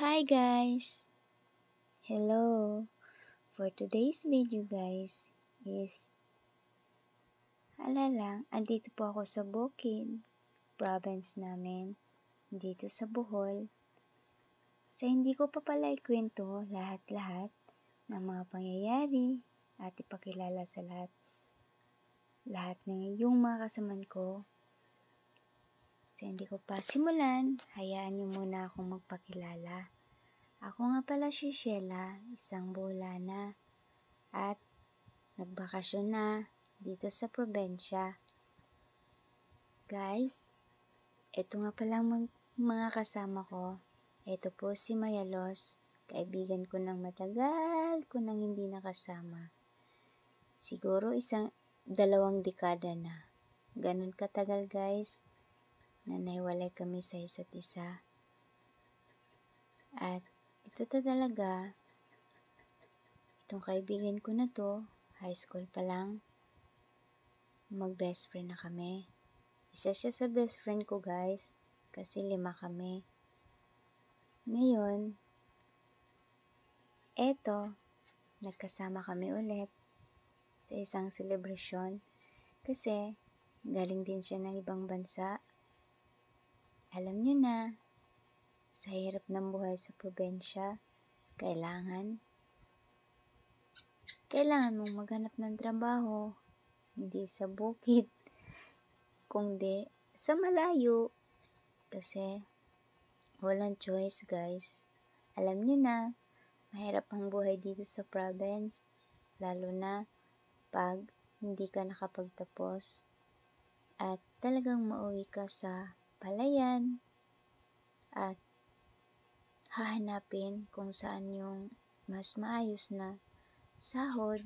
Hi guys! Hello! For today's video guys is lang, andito po ako sa Bukid, province namin, dito sa Bohol. Sa hindi ko pa pala ikwento lahat-lahat ng mga pangyayari at ipakilala sa lahat ng yung mga kasaman ko. Sa hindi ko pa simulan, hayaan niyo muna akong magpakilala. Ako nga pala si Sheila, isang Boholana at nagbakasyon na dito sa probensya. Guys, ito nga pala mga kasama ko. Ito po si Mayalos, kaibigan ko ng matagal ko nang hindi nakasama. Siguro 2 dekada na. Ganun katagal guys, na naiwalay kami sa isa't isa. At ito talaga, itong kaibigan ko na to, high school pa lang, mag-best friend na kami. Isa siya sa best friend ko guys, kasi 5 kami. Ngayon, eto, nagkasama kami ulit sa isang celebration kasi galing din siya ng ibang bansa. Alam nyo na, sa hirap ng buhay sa probensya, kailangan mong maghanap ng trabaho, hindi sa bukid, kundi sa malayo. Kasi walang choice guys. Alam nyo na, mahirap ang buhay dito sa province, lalo na pag hindi ka nakapagtapos at talagang mauwi ka sa palayan at hahanapin kung saan yung mas maayos na sahod.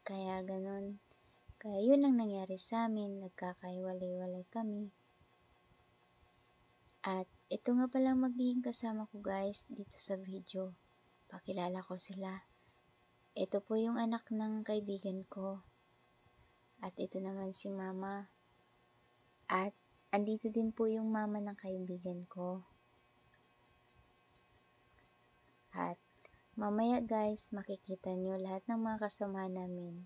Kaya ganun. Kaya yun ang nangyari sa amin, nagkakaiwalay-walay kami. At ito nga palang magiging kasama ko guys dito sa video. Pakilala ko sila. Ito po yung anak ng kaibigan ko. At ito naman si mama. At andito din po yung mama ng kaibigan ko. At mamaya guys, makikita nyo lahat ng mga kasama namin.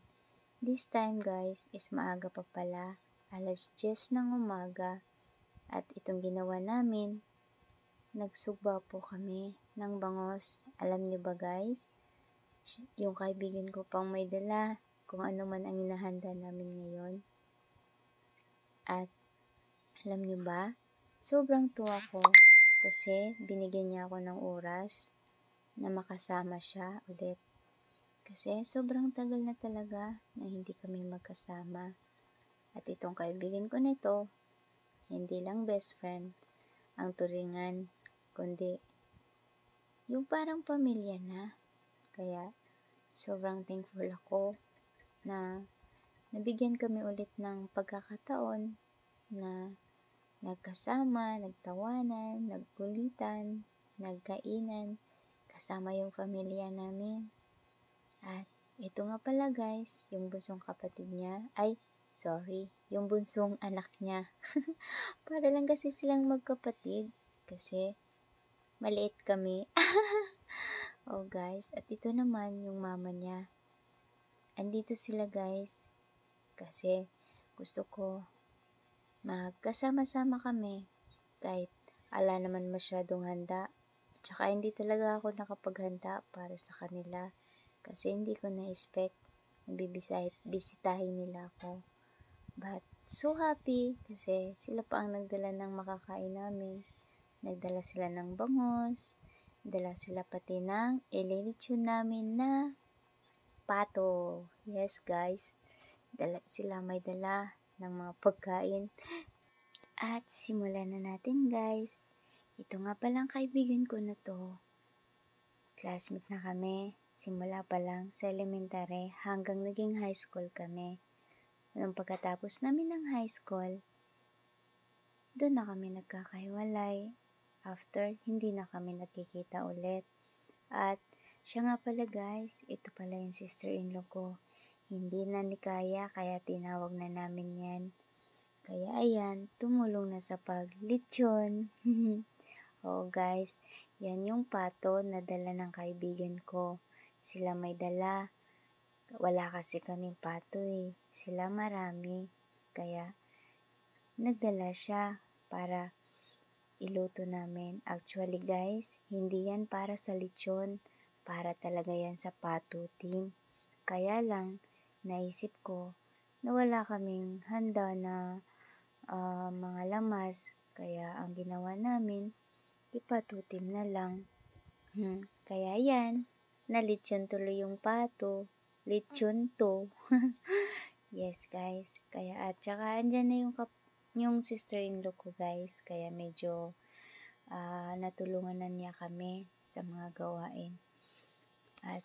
This time guys is maaga pa pala, 10:00 ng umaga. At itong ginawa namin, nagsugba po kami ng bangos. Alam nyo ba guys, yung kaibigan ko pang may dala kung ano man ang inahanda namin ngayon. At alam nyo ba, sobrang tuwa ko kasi binigyan niya ako ng oras na makasama siya ulit. Kasi sobrang tagal na talaga na hindi kami magkasama. At itong kaibigan ko nito, hindi lang best friend ang turingan, kundi yung parang pamilya na. Kaya sobrang thankful ako na nabigyan kami ulit ng pagkakataon na nagkasama, nagtawanan, nagkulitan, nagkainan, kasama yung pamilya namin. At ito nga pala guys, yung bunsong kapatid niya, yung bunsong anak niya. Para lang kasi silang magkapatid, kasi maliit kami. Oh guys, at ito naman yung mama niya. Andito sila guys, kasi gusto ko magkasama-sama kami kahit ala naman masyadong handa. Tsaka hindi talaga ako nakapaghanda para sa kanila kasi hindi ko na-expect na bisitahin nila ako. But so happy kasi sila pa ang nagdala ng makakain namin. Nagdala sila ng bangos, dala sila pati ng ililitsyon namin na pato. Yes guys, may dala ng mga pagkain. At simulan na natin guys. Ito nga palang kaibigan ko na to. Classmate na kami. Simula pa lang sa elementary hanggang naging high school kami. Nung pagkatapos namin ng high school, doon na kami nagkakahiwalay. After, hindi na kami nagkikita ulit. At siya nga pala guys, ito pala yung sister-in-law ko. Hindi na nikaya kaya tinawag na namin yan. Kaya ayan, tumulong na sa paglitsyon. Oh guys, Yan yung pato na dala ng kaibigan ko. Sila may dala. Wala kasi kaming pato eh. Sila marami. Kaya nagdala siya para iluto namin. Actually guys, hindi yan para sa lechon. Para talaga yan sa pato team. Kaya lang, naisip ko na wala kaming handa na mga lamas. Kaya ang ginawa namin, ipatutim na lang. Kaya yan, nalitsyon tuloy yung pato. Litsyon to. Yes guys. Kaya at saka andyan na yung sister-in-law ko guys. Kaya medyo natulungan na niya kami sa mga gawain. At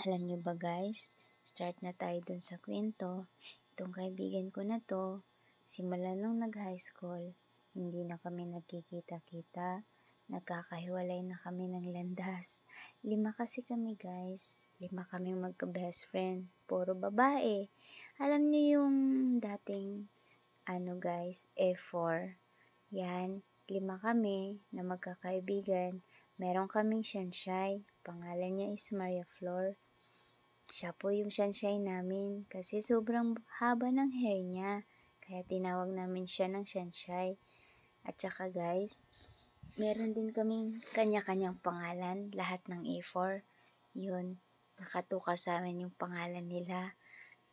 alam nyo ba guys, start na tayo dun sa kwento. Itong kaibigan ko na to, simula nung nag-high school, hindi na kami nagkikita-kita. Nagkakahiwalay na kami ng landas. 5 kasi kami guys. 5 kami magka-best friend. Puro babae. Alam niyo yung dating guys, F4. Yan, 5 kami na magkakaibigan. Meron kaming Shanshay. Pangalan niya is Maria Flor. Siya po yung Shanshay namin kasi sobrang haba ng hair niya. Kaya tinawag namin siya ng Shanshay. At saka guys, meron din kaming kanya-kanyang pangalan, lahat ng A4. Yun, nakatuka sa amin yung pangalan nila.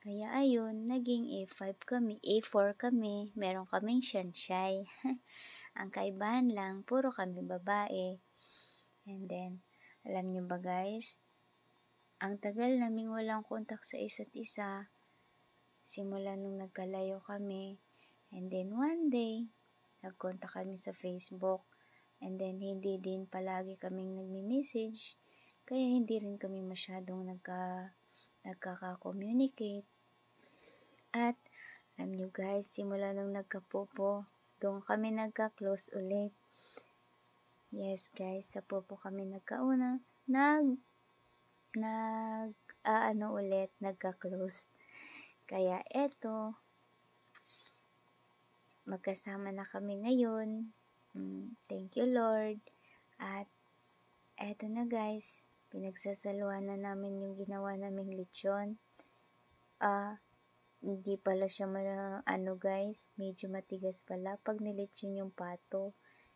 Kaya ayun, naging A5 kami, A4 kami, meron kaming Shanshay. Ang kaibahan lang, puro kami babae. And then, alam nyo ba guys, ang tagal naming walang kontak sa isa't isa. Simula nung nagkalayo kami. And then one day, nagkontak kami sa Facebook. And then, hindi din palagi kaming nagmi-message. Kaya hindi rin kami masyadong nagkaka-communicate. At, alam nyo guys, simula nung nagka-popo, doon kami nagka-close ulit. Yes guys, sa popo kami nagkauna. Nagka-close. Kaya eto, magkasama na kami ngayon. Thank you Lord. At eto na guys, pinagsasaluhan na namin yung ginawa naming lechon. Hindi pala siya guys, medyo matigas pala pag nilechon yung pato.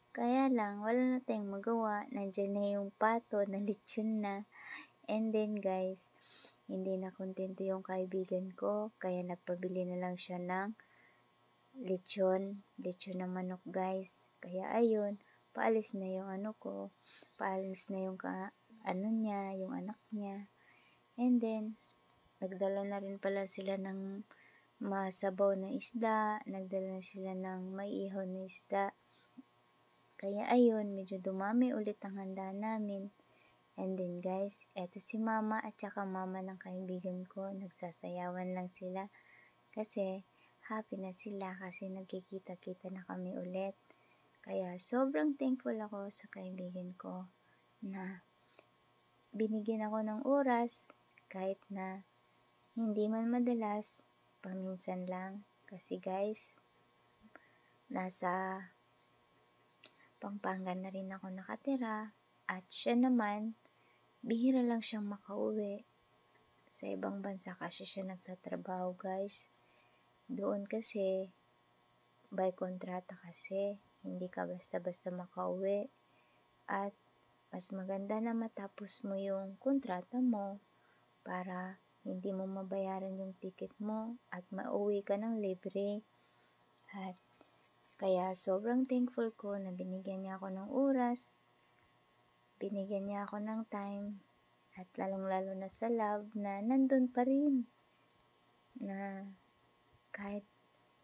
Kaya lang, wala na tayong magawa. Nandiyan na yung pato, na lechon na. And then guys, hindi na kontento yung kaibigan ko. Kaya nagpabili na lang siya ng lechon na manok guys. Kaya ayun, paalis na yung paalis na yung yung anak niya. And then, nagdala na rin pala sila ng masabaw na isda, nagdala na sila ng maiihaw na isda. Kaya ayun, medyo dumami ulit ang handa namin. And then guys, eto si mama at saka mama ng kaibigan ko, nagsasayawan lang sila. Kasi happy na sila kasi nagkikita-kita na kami ulit. Kaya sobrang thankful ako sa kaibigan ko na binigyan ako ng oras kahit na hindi man madalas, paminsan lang. Kasi guys, nasa Pampanga na rin ako nakatira at siya naman, bihira lang siyang makauwi. Sa ibang bansa kasi siya nagtatrabaho guys. Doon kasi, by kontrata kasi, hindi ka basta-basta makauwi. At mas maganda na matapos mo yung kontrata mo para hindi mo mabayaran yung ticket mo at mauwi ka ng libre. At kaya sobrang thankful ko na binigyan niya ako ng oras, binigyan niya ako ng time, at lalong-lalo na sa love na nandun pa rin. Na kahit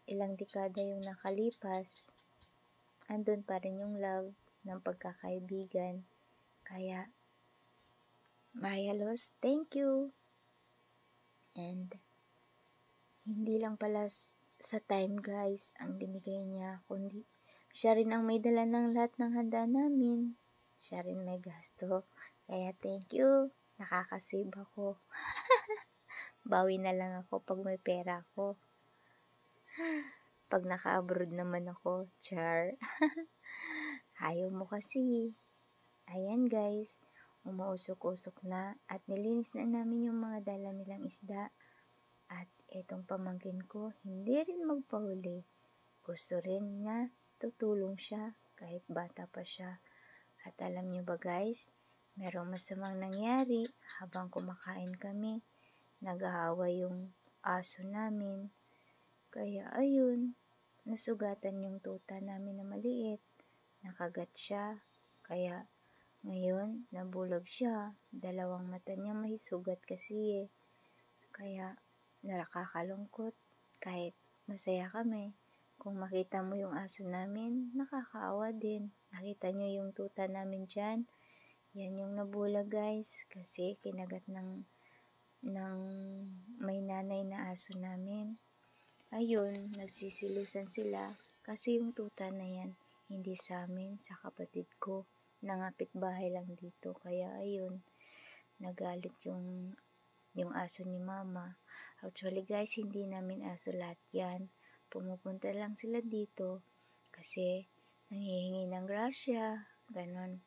ilang dekada yung nakalipas, andun pa rin yung love ng pagkakaibigan. Kaya, Maria Luz, thank you! And hindi lang pala sa time guys ang binigay niya, kundi siya rin ang may dala ng lahat ng handa namin. Siya rin may gasto. Kaya thank you, nakakasave ako. Bawi na lang ako pag may pera ako. Pag naka-abroad naman ako, char. Ayaw mo kasi. ayan guys, umuusok-usok na at nilinis na namin yung mga dala nilang isda. At itong pamangkin ko, hindi rin magpahuli. Gusto rin niya, tutulong siya kahit bata pa siya. At alam niyo ba guys, merong masamang nangyari habang kumakain kami. Nag-aaway yung aso namin. Kaya ayun, nasugatan yung tuta namin na maliit. Nakagat siya. Kaya ngayon, nabulag siya. Dalawang mata niya may sugat kasi eh. Kaya nakakalungkot kahit masaya kami. Kung makita mo yung aso namin, nakakaawa din. Nakita nyo yung tuta namin dyan. Yan yung nabulag guys kasi kinagat ng may nanay na aso namin. Ayun, nagsisilusan sila kasi yung tuta na yan hindi sa amin, sa kapatid ko. Nangapit bahay lang dito. Kaya ayun, nagalit yung aso ni mama. Actually guys, hindi namin aso lahat yan. Pumupunta lang sila dito kasi nanghihingi ng grasya, ganon.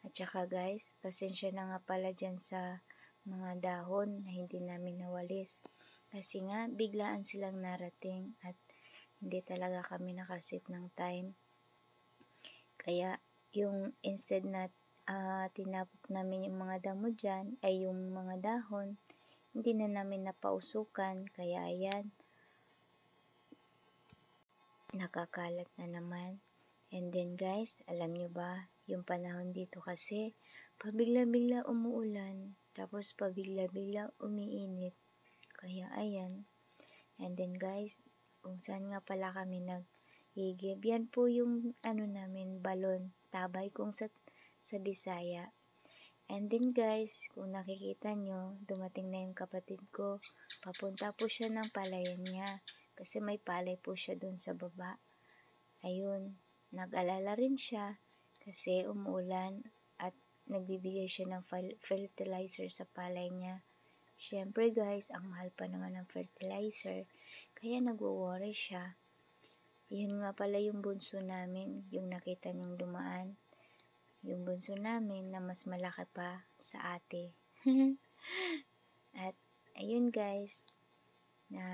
At saka guys, pasensya na nga pala dyan sa mga dahon na hindi namin nawalis. Kasi nga, biglaan silang narating at hindi talaga kami nakasit ng time. Kaya yung instead na tinapok namin yung mga damo dyan, ay yung mga dahon, hindi na namin napausukan. Kaya ayan, nakakalat na naman. And then guys, alam nyo ba, yung panahon dito kasi, pabigla-bigla umuulan, tapos pabigla-bigla umiinit. Kaya ayan. And then guys, kung saan nga pala kami nag-igib, yan po yung namin, balon, tabay kung sa Bisaya. And then guys, kung nakikita nyo, dumating na yung kapatid ko. Papunta po siya ng palayan niya. Kasi may palay po siya dun sa baba. Ayun, nag-alala rin siya. Kasi umuulan at nagbibigay siya ng fertilizer sa palay niya. Siyempre guys, ang mahal pa naman ng fertilizer. Kaya nagwo-worry siya. Yan nga pala yung bunso namin, yung nakita niyong dumaan. Yung bunso namin na mas malaki pa sa ate. At ayun guys, na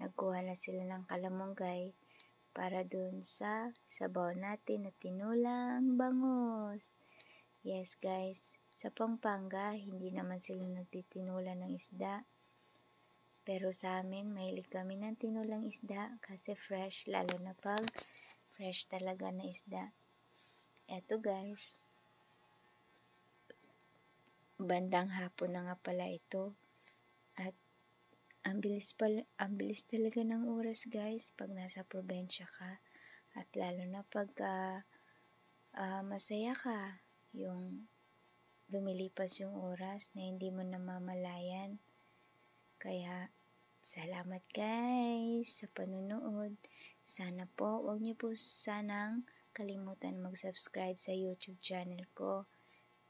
nagkuha na sila ng kalamonggay para dun sa sabaw natin na tinulang bangos. Yes guys, sa Pampanga, hindi naman sila nagtitinula ng isda. Pero sa amin, mahilig kami ng tinulang isda kasi fresh, lalo na pag fresh talaga na isda. Eto guys, bandang hapon na nga pala ito. At ang bilis talaga ng oras guys pag nasa probinsya ka. At lalo na pagka masaya ka, yung lumilipas yung oras na hindi mo namamalayan. Kaya salamat guys sa panunood. Sana po, huwag niyo po sanang kalimutan mag-subscribe sa YouTube channel ko.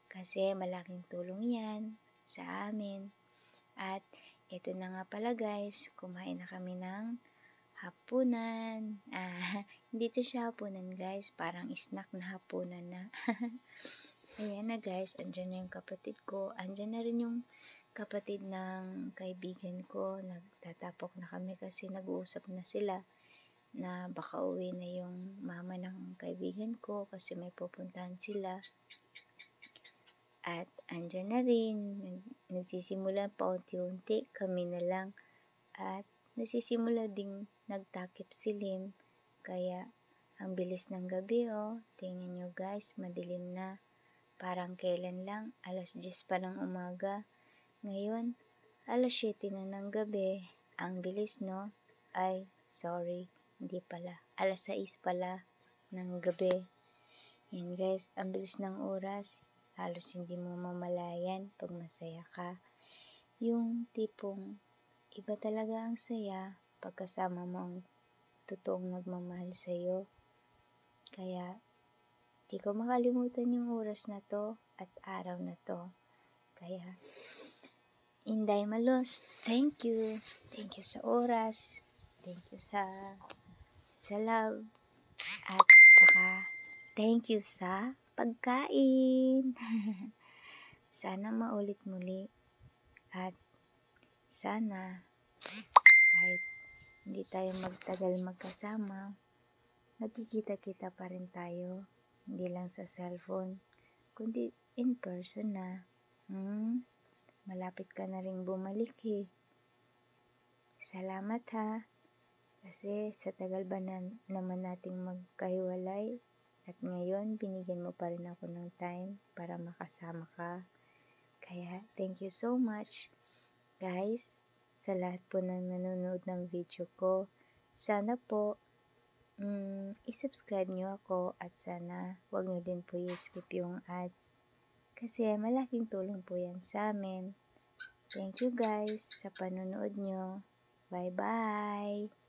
Kasi malaking tulong yan sa amin. At ito na nga pala guys, kumain na kami ng hapunan. Hindi to siya hapunan guys, parang snack na hapunan na. Ayan na guys, andyan na yung kapatid ko. Andyan na rin yung kapatid ng kaibigan ko. Nagtatapok na kami kasi nag-uusap na sila na baka uwi na yung mama ng kaibigan ko kasi may pupuntahan sila. At andyan na rin, nagsisimula pa unti-unti, kami na lang. At nagsisimula ding nagtakip silim. Kaya ang bilis ng gabi tingnan nyo guys, madilim na. Parang kailan lang, 10:00 pa ng umaga. Ngayon, 7:00 na ng gabi. Ang bilis no? Ay, sorry. Hindi pala. 6:00 pala ng gabi. Yan guys, ang bilis ng oras. Halos hindi mo mamalayan pag masaya ka. Yung tipong iba talaga ang saya pagkasama mo ang totoong nagmamahal sa'yo. Kaya, di ko makalimutan yung oras na to at araw na to. Kaya, Inday Malos, thank you. Thank you sa oras. Thank you sa love. At saka, thank you sa pagkain. Sana maulit muli at sana kahit hindi tayo magtagal magkasama, nagkikita-kita pa rin tayo. Hindi lang sa cellphone, kundi in person na. Malapit ka na rin bumalik eh. Salamat ha. Kasi sa tagal ba naman nating magkahiwalay at ngayon binigyan mo pa rin ako ng time para makasama ka. Kaya thank you so much guys sa lahat po ng nanonood ng video ko. Sana po i-subscribe nyo ako at sana wag nyo din po i-skip yung ads. Kasi malaking tulong po yan sa amin. Thank you guys sa panonood nyo. Bye bye!